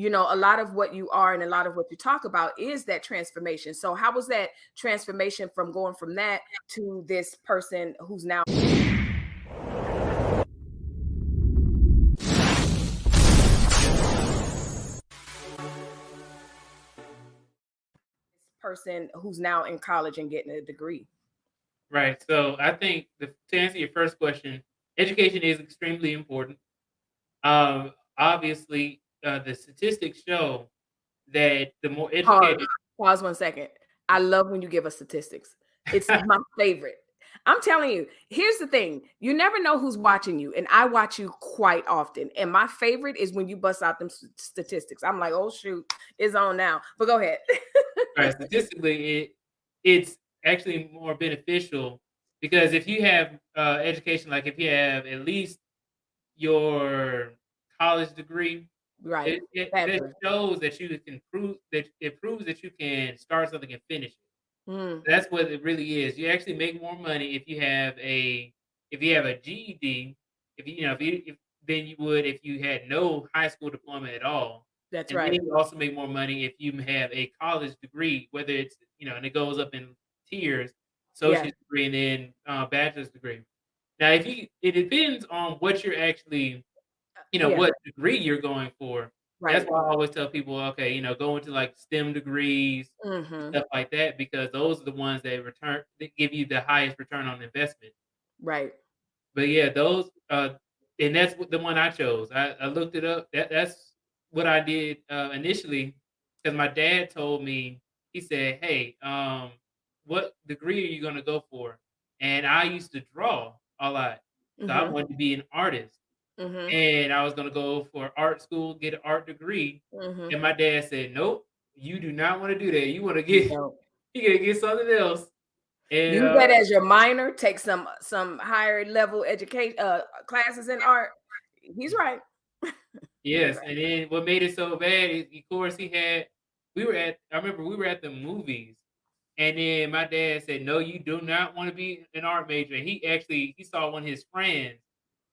a lot of what you are and a lot of what you talk about is that transformation. So how was that transformation from going from that to this person who's now in college and getting a degree? Right. So I think to answer your first question, education is extremely important. Obviously, the statistics show that the more Pause. educated. Pause 1 second. I love when you give us statistics. It's my favorite. I'm telling you, here's the thing. You never know who's watching you, and I watch you quite often. And my favorite is when you bust out them statistics. I'm like, "Oh shoot, it's on now." But go ahead. Right, statistically, it's actually more beneficial because if you have education, like if you have at least your college degree, Right. that Bachelor. shows that you can prove that it proves that you can start something and finish it. Mm, That's what it really is. You actually make more money if you have a GED, if than you would if you had no high school diploma at all. that's And then right. you also make more money if you have a college degree, whether it's and it goes up in tiers, Yeah. associate degree and then bachelor's degree. Now, if you it depends on what you're actually Yeah. what degree you're going for. That's Right. why I always tell people, okay, go into like STEM degrees and Mhm. stuff like that because those are the ones that give you the highest return on investment. Right. But yeah, those and that's the one I chose. I looked it up. That's what I did initially because my dad told me, he said, "Hey, what degree are you gonna go for?" And I used to draw a lot. So I Mhm. wanted to be an artist. Mhm. And I was gonna go for art school, get an art degree, Mhm. and my dad said, "Nope, you do not wanna do that. You wanna You get don't. you gotta get something else." And, Use that as your minor, take some higher level education classes in art. He's right. He's yes, right. and then what made it so bad is, of course, I remember we were at the movies, and then my dad said, "No, you do not wanna be an art major." And he saw one of his friends,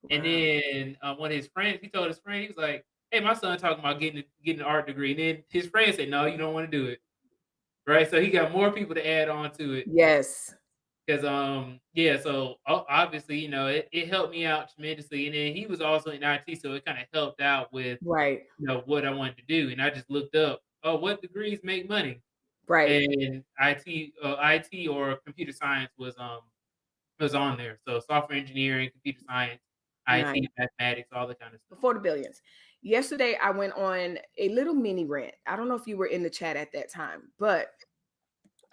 and Wow. then, one of his friends he told his friend, he was like, "Hey, my son talking about getting an art degree." And then his friend said, "No, you don't wanna do it." Right? So he got more people to add on to it. Yes. 'Cause, yeah, so obviously, it helped me out tremendously, and then he was also in IT, so it kinda helped out with, Right. what I wanted to do, and I just looked up, "Oh, what degrees make money?" Right. And IT or computer science was on there, so software engineering, computer science, Nice. IT, mathematics, all that kind of stuff. Before the billions. Yesterday, I went on a little mini rant. I don't know if you were in the chat at that time, but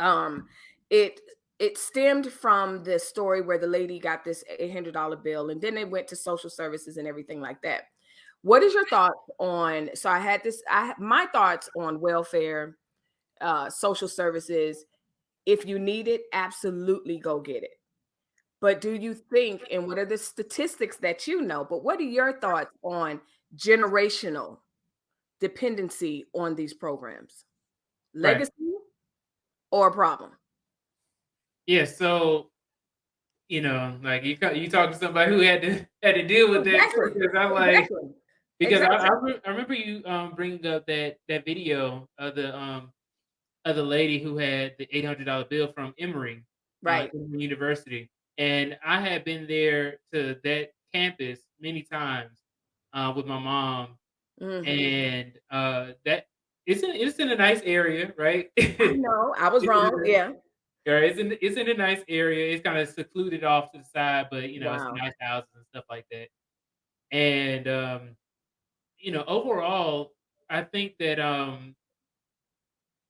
um, it it stemmed from the story where the lady got this $800 bill, and then they went to social services and everything like that. What is your thoughts on? So I had this. My thoughts on welfare, social services. If you need it, absolutely go get it. But do you think, and what are the statistics that you know, but what are your thoughts on generational dependency on these programs? Right. Legacy or a problem? Yeah, so, like, you talk to somebody who had to deal with that too, Exactly. because I'm like. Exactly. Because Exactly. I remember you, bringing up that video of the lady who had the $800 bill from Right. Emory University, and I had been there to that campus many times, with my mom, Mhm. and, that it's in a nice area, right? I know. I was It's in wrong. a Yeah. yeah, it's in a nice area, it's kinda secluded off to the side, but, it's Wow. nice houses and stuff like that, and, overall, I think that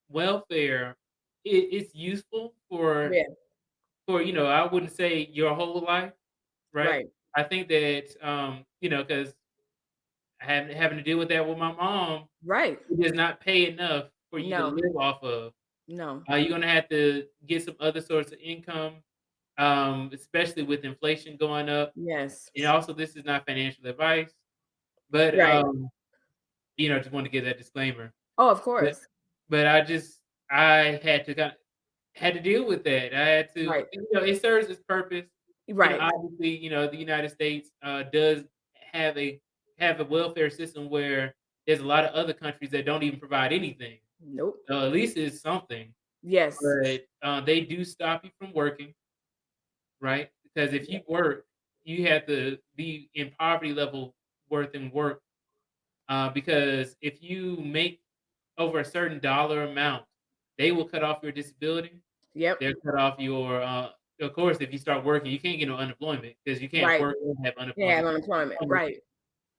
welfare it's useful Yeah. for I wouldn't say your whole life, right? Right. I think that because having to deal with that with my mom, Right. it does not pay enough for you to No. live off of. No. You're gonna have to get some other sorts of income, especially with inflation going up. Yes. And also, this is not financial advice, but Right. just want to give that disclaimer. Oh, of But course. but I had to deal with that. I had to Right. it serves its purpose. Right. Obviously, the United States, does have a welfare system where, there's a lot of other countries that don't even provide anything. Nope. So at least it's something, Yes. but, they do stop you from working, right? Because if Yep. you work, you have to be in poverty level worth and work, because if you make over a certain dollar amount, they will cut off your disability. Yep. They'll cut off your, of course, if you start working, you can't get no unemployment because you can't Right. work and have Yeah, unemployment. unemployment. Unemployment Right.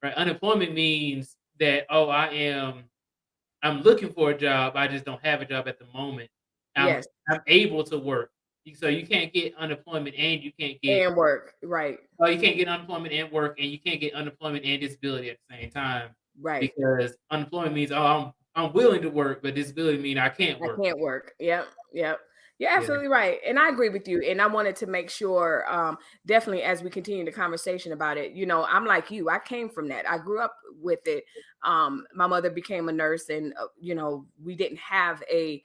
right? Unemployment means that, "Oh, I'm looking for a job, I just don't have a job at the moment. Yes. I'm able to work." So you can't get unemployment and you can't get And work. Right. you can't get unemployment and work, and you can't get unemployment and disability at the same time Right. because unemployment means, "Oh, I'm willing to work," but disability mean I can't I work. can't work. Yep, yep. You're Yeah. absolutely right, and I agree with you, and I wanted to make sure, definitely as we continue the conversation about it, I'm like you, I came from that. I grew up with it. My mother became a nurse and, we didn't have a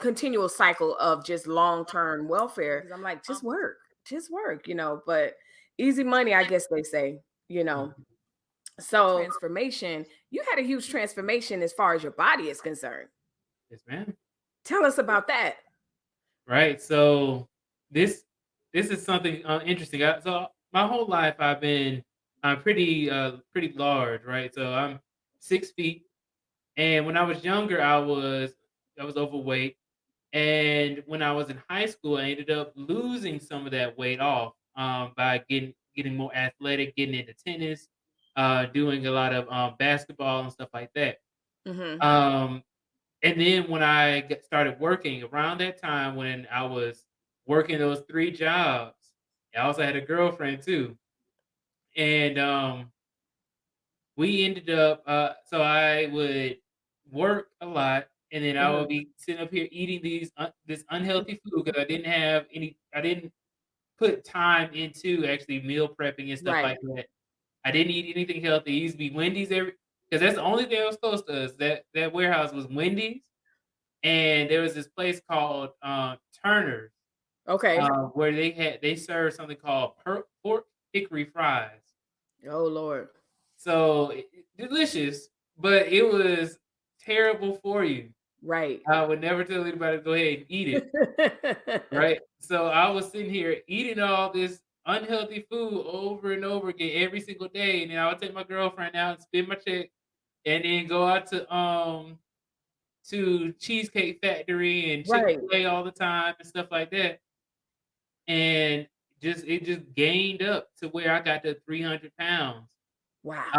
continual cycle of just long-term welfare. 'Cause I'm like, just work, but easy money, I guess they say, you know. Mhm. So transformation, you had a huge transformation as far as your body is concerned. Yes, ma'am. Tell us about that. Right, so this this is something, interesting. So my whole life I've been, pretty large, right? So I'm 6 feet, and when I was younger, I was overweight, and when I was in high school, I ended up losing some of that weight off, by getting more athletic, getting into tennis, doing a lot of, basketball and stuff like that. Mhm. Um, and then when I started working around that time when I was working those 3 jobs, I also had a girlfriend too, and, we ended up, so I would work a lot, and then I would Mhm. be sitting up here eating this unhealthy food because I didn't put time into actually meal prepping and stuff Right. like that. I didn't eat anything healthy. It used to be Wendy's because that's the only thing that was close to us. That warehouse was Wendy's, and there was this place called, Turner's, Okay. where they served something called pork hickory fries. Oh, Lord. So, delicious, but it was terrible for you. Right. I would never tell anybody to go ahead and eat it, right? So, I was sitting here eating all this unhealthy food over and over again every single day, and then I would take my girlfriend out and spend my check, and then go out to Cheesecake Factory and Right. Chick-fil-A all the time and stuff like that, and it just gained up to where I got to 300 pounds. Wow.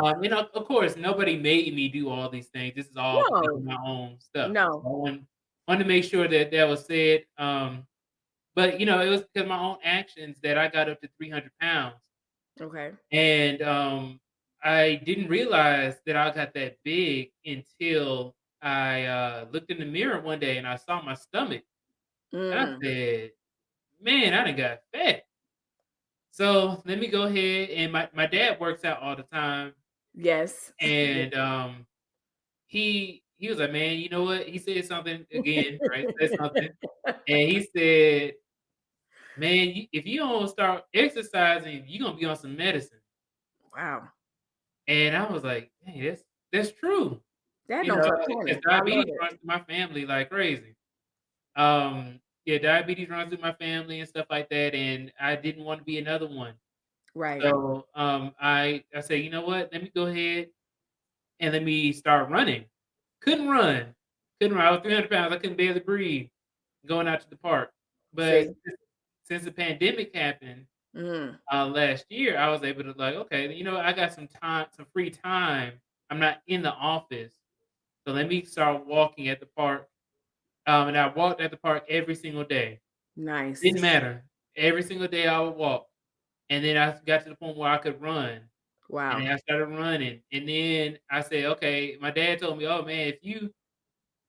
Of course, nobody made me do all these things. This is all because of No. my own stuff. So No. I wanted to make sure that that was said, but, it was because of my own actions that I got up to 300 pounds, Okay. and, I didn't realize that I got that big until I, looked in the mirror one day and I saw my stomach, and I Mm. said, "Man, I done got fat." So, let me go ahead and my dad works out all the time, Yes. and, he was like, "Man, you know what?" He said something again, right? Said something, and he said, "Man, if you don't start exercising, you're gonna be on some medicine." Wow. And I was like, "Hey, that's true." That You don't know, cut because corners. I love diabetes it. runs through my family like crazy. Yeah, diabetes runs through my family and stuff like that, and I didn't want to be another one. Right. So, I said, "You know what? Let me go ahead and let me start running." Couldn't run. Couldn't run. I was 300 pounds. I couldn't barely breathe going out to the park. But See? since the pandemic happened, Mm. last year, I was able to like, okay, I got some free time. I'm not in the office. So let me start walking at the park. And I walked at the park every single day. Nice. Didn't matter. Every single day I would walk. And then I got to the point where I could run. And Wow. then I started running. And then I said, okay, my dad told me, oh man,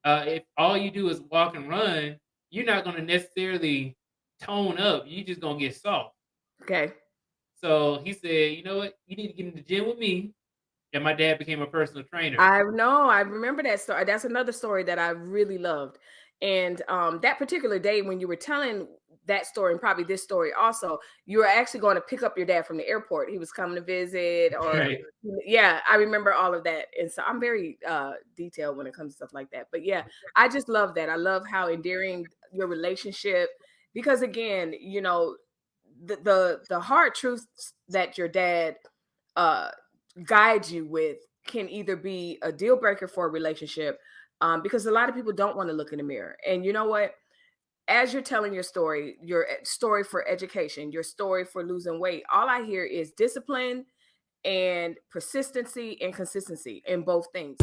if all you do is walk and run, you're not gonna necessarily tone up, you just gonna get soft. Okay. So he said, "You know what? You need to get in the gym with me." And my dad became a personal trainer. I know, I remember that story. That's another story that I really loved. And that particular day when you were telling that story and probably this story also, you were actually going to pick up your dad from the airport. He was coming to visit, or Right. yeah, I remember all of that. And so I'm very detailed when it comes to stuff like that. But yeah, I just love that. I love how endearing your relationship, because again, you know, the hard truths that your dad uh guides you with can either be a deal breaker for a relationship, because a lot of people don't want to look in the mirror. And you know what? As you're telling your story for education, your story for losing weight, all I hear is discipline and persistency and consistency in both things.